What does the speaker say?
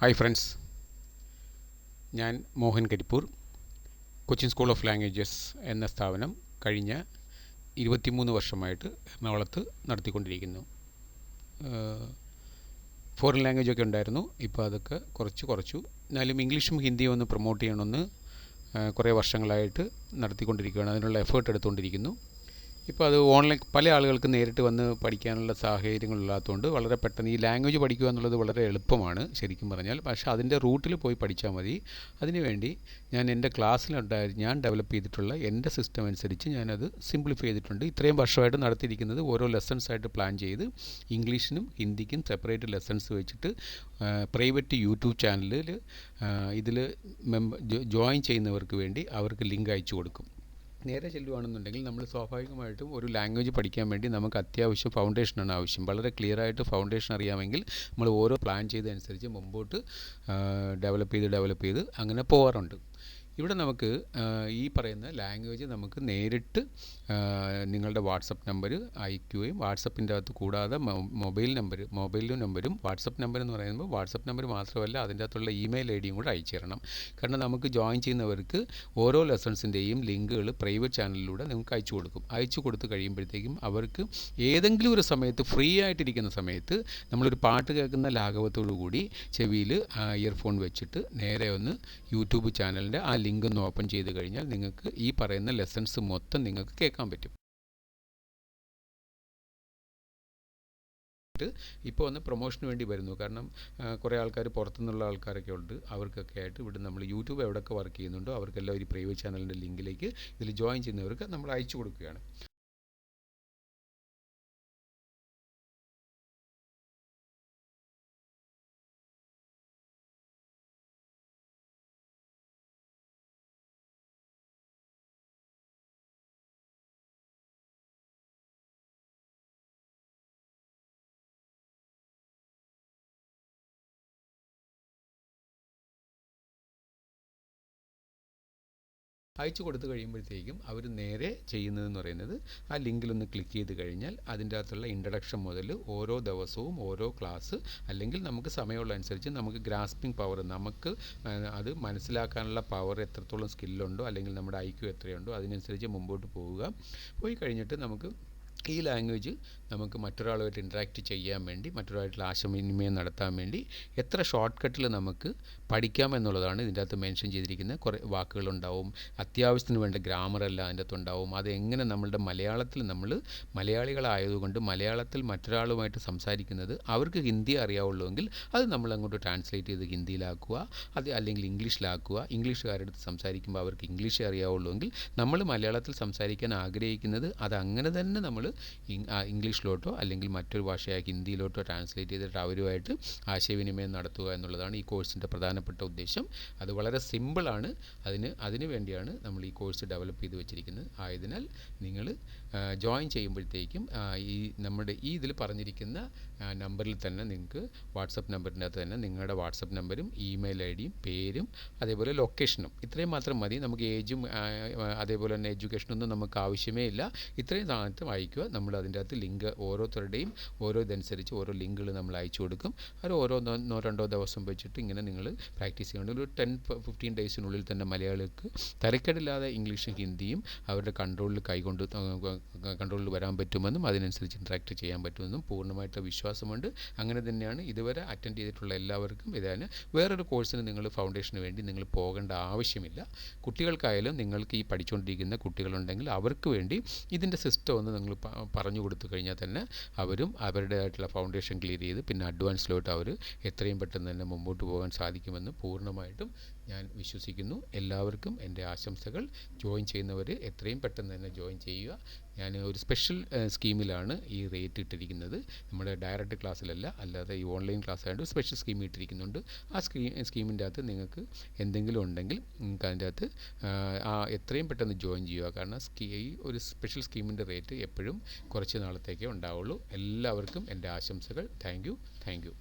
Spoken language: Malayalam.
ഹായ് ഫ്രണ്ട്സ്, ഞാൻ Mohan Karippur. Cochin school of languages എന്ന സ്ഥാപനം കഴിഞ്ഞ 23 വർഷമായിട്ട് എറണാകുളത്ത് നടത്തിക്കൊണ്ടിരിക്കുന്നു. ഫോറിൻ ലാംഗ്വേജൊക്കെ ഉണ്ടായിരുന്നു, ഇപ്പോൾ അതൊക്കെ കുറച്ചു. എന്നാലും ഇംഗ്ലീഷും ഹിന്ദിയും ഒന്ന് പ്രൊമോട്ട് ചെയ്യണമെന്ന് കുറേ വർഷങ്ങളായിട്ട് നടത്തിക്കൊണ്ടിരിക്കുകയാണ്. അതിനുള്ള എഫേർട്ട് എടുത്തുകൊണ്ടിരിക്കുന്നു. ഇപ്പോൾ അത് ഓൺലൈൻ പല ആളുകൾക്ക് നേരിട്ട് വന്ന് പഠിക്കാനുള്ള സാഹചര്യങ്ങളില്ലാത്തതുകൊണ്ട് വളരെ പെട്ടെന്ന് ഈ ലാംഗ്വേജ് പഠിക്കുക എന്നുള്ളത് വളരെ എളുപ്പമാണ് ശരിക്കും പറഞ്ഞാൽ. പക്ഷേ അതിൻ്റെ റൂട്ടിൽ പോയി പഠിച്ചാൽ മതി. അതിനുവേണ്ടി ഞാൻ എൻ്റെ ഞാൻ ഡെവലപ്പ് ചെയ്തിട്ടുള്ള എൻ്റെ സിസ്റ്റം അനുസരിച്ച് ഞാനത് സിംപ്ലിഫൈ ചെയ്തിട്ടുണ്ട്. ഇത്രയും വർഷമായിട്ട് നടത്തിയിരിക്കുന്നത് ഓരോ ലെസൺസായിട്ട് പ്ലാൻ ചെയ്ത് ഇംഗ്ലീഷിനും ഹിന്ദിക്കും സെപ്പറേറ്റ് ലെസൺസ് വെച്ചിട്ട് പ്രൈവറ്റ് യൂട്യൂബ് ചാനലിൽ ഇതിൽ ജോയിൻ ചെയ്യുന്നവർക്ക് വേണ്ടി അവർക്ക് ലിങ്ക് അയച്ചു കൊടുക്കും. നേരെ ചെല്ലുകയാണെന്നുണ്ടെങ്കിൽ നമ്മൾ സ്വാഭാവികമായിട്ടും ഒരു ലാംഗ്വേജ് പഠിക്കാൻ വേണ്ടി നമുക്ക് അത്യാവശ്യം ഫൗണ്ടേഷനാണ് ആവശ്യം. വളരെ ക്ലിയറായിട്ട് ഫൗണ്ടേഷൻ അറിയാമെങ്കിൽ നമ്മൾ ഓരോ പ്ലാൻ ചെയ്തതനുസരിച്ച് മുമ്പോട്ട് ഡെവലപ്പ് ചെയ്ത് അങ്ങനെ പോകാറുണ്ട്. ഇവിടെ നമുക്ക് ഈ പറയുന്ന ലാംഗ്വേജ് നമുക്ക് നേരിട്ട് നിങ്ങളുടെ വാട്സപ്പ് നമ്പർ അയക്കുകയും വാട്സപ്പിൻ്റെ അകത്ത് കൂടാതെ മൊബൈൽ നമ്പരും വാട്സപ്പ് നമ്പർ എന്ന് പറയുമ്പോൾ വാട്സപ്പ് നമ്പർ മാത്രമല്ല അതിൻ്റെ അകത്തുള്ള ഇമെയിൽ ഐ ഡിയും കൂടെ അയച്ചു തരണം. കാരണം നമുക്ക് ജോയിൻ ചെയ്യുന്നവർക്ക് ഓരോ ലെസൺസിൻ്റെയും ലിങ്കുകൾ പ്രൈവറ്റ് ചാനലിലൂടെ നിങ്ങൾക്ക് അയച്ചു കൊടുത്ത് കഴിയുമ്പോഴത്തേക്കും അവർക്ക് ഏതെങ്കിലും ഒരു സമയത്ത് ഫ്രീ ആയിട്ടിരിക്കുന്ന സമയത്ത് നമ്മളൊരു പാട്ട് കേൾക്കുന്ന ലാഘവത്തോടു കൂടി ചെവിയിൽ ഇയർഫോൺ വെച്ചിട്ട് നേരെ ഒന്ന് യൂട്യൂബ് ചാനലിൻ്റെ ആ ലിങ്ക് ഒന്ന് ഓപ്പൺ ചെയ്ത് കഴിഞ്ഞാൽ നിങ്ങൾക്ക് ഈ പറയുന്ന ലെസൺസ് മൊത്തം നിങ്ങൾക്ക് കേൾക്കാൻ പറ്റും. ഇപ്പോൾ ഒന്ന് പ്രൊമോഷന് വേണ്ടി വരുന്നു. കാരണം കുറേ ആൾക്കാർ പുറത്തുനിന്നുള്ള ആൾക്കാരൊക്കെ ഉണ്ട്. അവർക്കൊക്കെ ആയിട്ട് ഇവിടെ നമ്മൾ യൂട്യൂബ് എവിടെയൊക്കെ വർക്ക് ചെയ്യുന്നുണ്ടോ അവർക്കെല്ലാം ഒരു പ്രൈവറ്റ് ചാനലിൻ്റെ ലിങ്കിലേക്ക് ഇതിൽ ജോയിൻ ചെയ്യുന്നവർക്ക് നമ്മൾ അയച്ചു കൊടുക്കുകയാണ്. അയച്ചു കൊടുത്തു കഴിയുമ്പോഴത്തേക്കും അവർ നേരെ ചെയ്യുന്നതെന്ന് പറയുന്നത് ആ ലിങ്കിലൊന്ന് ക്ലിക്ക് ചെയ്ത് കഴിഞ്ഞാൽ അതിൻ്റെ അകത്തുള്ള ഇൻട്രഡക്ഷൻ മുതൽ ഓരോ ദിവസവും ഓരോ ക്ലാസ്, അല്ലെങ്കിൽ നമുക്ക് സമയമുള്ള അനുസരിച്ച് നമുക്ക് ഗ്രാസ്പിംഗ് പവർ, നമുക്ക് അത് മനസ്സിലാക്കാനുള്ള പവർ എത്രത്തോളം സ്കില്ലുണ്ടോ അല്ലെങ്കിൽ നമ്മുടെ IQ എത്രയുണ്ടോ അതിനനുസരിച്ച് മുമ്പോട്ട് പോയി കഴിഞ്ഞിട്ട് നമുക്ക് ഈ ലാംഗ്വേജ് നമുക്ക് മറ്റൊരാളുമായിട്ട് ഇൻട്രാക്റ്റ് ചെയ്യാൻ വേണ്ടി, മറ്റൊരാളുമായിട്ടുള്ള ആശയവിനിമയം നടത്താൻ വേണ്ടി എത്ര ഷോർട്ട് കട്ടിൽ നമുക്ക് പഠിക്കാമെന്നുള്ളതാണ് ഇതിൻ്റെ അകത്ത് മെൻഷൻ ചെയ്തിരിക്കുന്ന കുറേ വാക്കുകളുണ്ടാവും. അത്യാവശ്യത്തിന് വേണ്ട ഗ്രാമറെല്ലാം അതിൻ്റെ അകത്തുണ്ടാവും. അതെങ്ങനെ നമ്മളുടെ മലയാളത്തിൽ നമ്മൾ മലയാളികളായതുകൊണ്ട് മലയാളത്തിൽ മറ്റൊരാളുമായിട്ട് സംസാരിക്കുന്നത് അവർക്ക് ഹിന്ദി അറിയാവുള്ളൂവെങ്കിൽ അത് നമ്മൾ അങ്ങോട്ട് ട്രാൻസ്ലേറ്റ് ചെയ്ത് ഹിന്ദിയിലാക്കുക, അല്ലെങ്കിൽ ഇംഗ്ലീഷിലാക്കുക. ഇംഗ്ലീഷുകാരെടുത്ത് സംസാരിക്കുമ്പോൾ അവർക്ക് ഇംഗ്ലീഷ് അറിയാവുള്ളൂവെങ്കിൽ നമ്മൾ മലയാളത്തിൽ സംസാരിക്കാൻ ആഗ്രഹിക്കുന്നത് അതങ്ങനെ തന്നെ നമ്മൾ ഇംഗ്ലീഷിലോട്ടോ അല്ലെങ്കിൽ മറ്റൊരു ഭാഷയായ ഹിന്ദിയിലോട്ടോ ട്രാൻസ്ലേറ്റ് ചെയ്തിട്ട് അവരുമായിട്ട് ആശയവിനിമയം നടത്തുക എന്നുള്ളതാണ് ഈ കോഴ്സിൻ്റെ പ്രധാനപ്പെട്ട ഉദ്ദേശം. അത് വളരെ സിമ്പിളാണ്. അതിന് വേണ്ടിയാണ് നമ്മൾ ഈ കോഴ്സ് ഡെവലപ്പ് ചെയ്ത് വെച്ചിരിക്കുന്നത്. ആയതിനാൽ നിങ്ങൾ ജോയിൻ ചെയ്യുമ്പോഴത്തേക്കും നമ്മുടെ ഇതിൽ പറഞ്ഞിരിക്കുന്ന നമ്പറിൽ തന്നെ നിങ്ങൾക്ക് വാട്സപ്പ് നമ്പറിൻ്റെ അകത്ത് തന്നെ നിങ്ങളുടെ വാട്സപ്പ് നമ്പരും ഇമെയിൽ ഐ ഡിയും പേരും അതേപോലെ ലൊക്കേഷനും ഇത്രയും മാത്രം മതി. നമുക്ക് ഏജും അതേപോലെ തന്നെ എഡ്യൂക്കേഷനൊന്നും നമുക്ക് ആവശ്യമേ ഇല്ല. ഇത്രയും സാധനത്ത് വായിക്കുക. നമ്മൾ അതിൻ്റെ അകത്ത് ലിങ്ക് ഓരോരുത്തരുടെയും ഇതനുസരിച്ച് ഓരോ ലിങ്കുകൾ നമ്മൾ അയച്ചു കൊടുക്കും. അത് ഓരോന്നോ രണ്ടോ ദിവസം വെച്ചിട്ട് ഇങ്ങനെ നിങ്ങൾ പ്രാക്ടീസ് ചെയ്യേണ്ട ഒരു 10-15 ഡേയ്സിനുള്ളിൽ തന്നെ മലയാളികൾക്ക് തരക്കേടില്ലാതെ ഇംഗ്ലീഷും ഹിന്ദിയും അവരുടെ കൺട്രോളിൽ വരാൻ പറ്റുമെന്നും അതിനനുസരിച്ച് ഇൻട്രാക്ട് ചെയ്യാൻ പറ്റുമെന്നും പൂർണ്ണമായിട്ട് വിശ്വാസമുണ്ട്. അങ്ങനെ തന്നെയാണ് ഇതുവരെ അറ്റൻഡ് ചെയ്തിട്ടുള്ള എല്ലാവർക്കും. ഇതാണ് വേറൊരു കോഴ്സിന് നിങ്ങൾ ഫൗണ്ടേഷന് വേണ്ടി നിങ്ങൾ പോകേണ്ട ആവശ്യമില്ല. കുട്ടികൾക്കായാലും നിങ്ങൾക്ക് ഈ പഠിച്ചുകൊണ്ടിരിക്കുന്ന കുട്ടികളുണ്ടെങ്കിൽ അവർക്ക് വേണ്ടി ഇതിൻ്റെ സിസ്റ്റം ഒന്ന് നിങ്ങൾ പറഞ്ഞു കൊടുത്തു കഴിഞ്ഞാൽ തന്നെ അവരും അവരുടേതായിട്ടുള്ള ഫൗണ്ടേഷൻ ക്ലിയർ ചെയ്ത് പിന്നെ അഡ്വാൻസിലോട്ട് അവർ എത്രയും പെട്ടെന്ന് തന്നെ മുമ്പോട്ട് പോകാൻ സാധിക്കുമെന്ന് പൂർണ്ണമായിട്ടും ഞാൻ വിശ്വസിക്കുന്നു. എല്ലാവർക്കും എൻ്റെ ആശംസകൾ. ജോയിൻ ചെയ്യുന്നവർ എത്രയും പെട്ടെന്ന് തന്നെ ജോയിൻ ചെയ്യുക. ഞാൻ ഒരു സ്പെഷ്യൽ സ്കീമിലാണ് ഈ റേറ്റ് ഇട്ടിരിക്കുന്നത്. നമ്മുടെ ഡയറക്റ്റ് ക്ലാസ്സിലല്ല, അല്ലാതെ ഈ ഓൺലൈൻ ക്ലാസ് ആയതുകൊണ്ട് സ്പെഷ്യൽ സ്കീം ഇട്ടിരിക്കുന്നുണ്ട്. ആ സ്കീമിൻ്റെ അകത്ത് നിങ്ങൾക്ക് എന്തെങ്കിലും ഉണ്ടെങ്കിൽ നിങ്ങൾക്ക് അതിൻ്റെ അകത്ത് എത്രയും പെട്ടെന്ന് ജോയിൻ ചെയ്യുക. കാരണം ഈ ഒരു സ്പെഷ്യൽ സ്കീമിൻ്റെ റേറ്റ് എപ്പോഴും കുറച്ച് നാളത്തേക്കേ ഉണ്ടാവുള്ളൂ. എല്ലാവർക്കും എൻ്റെ ആശംസകൾ. Thank you.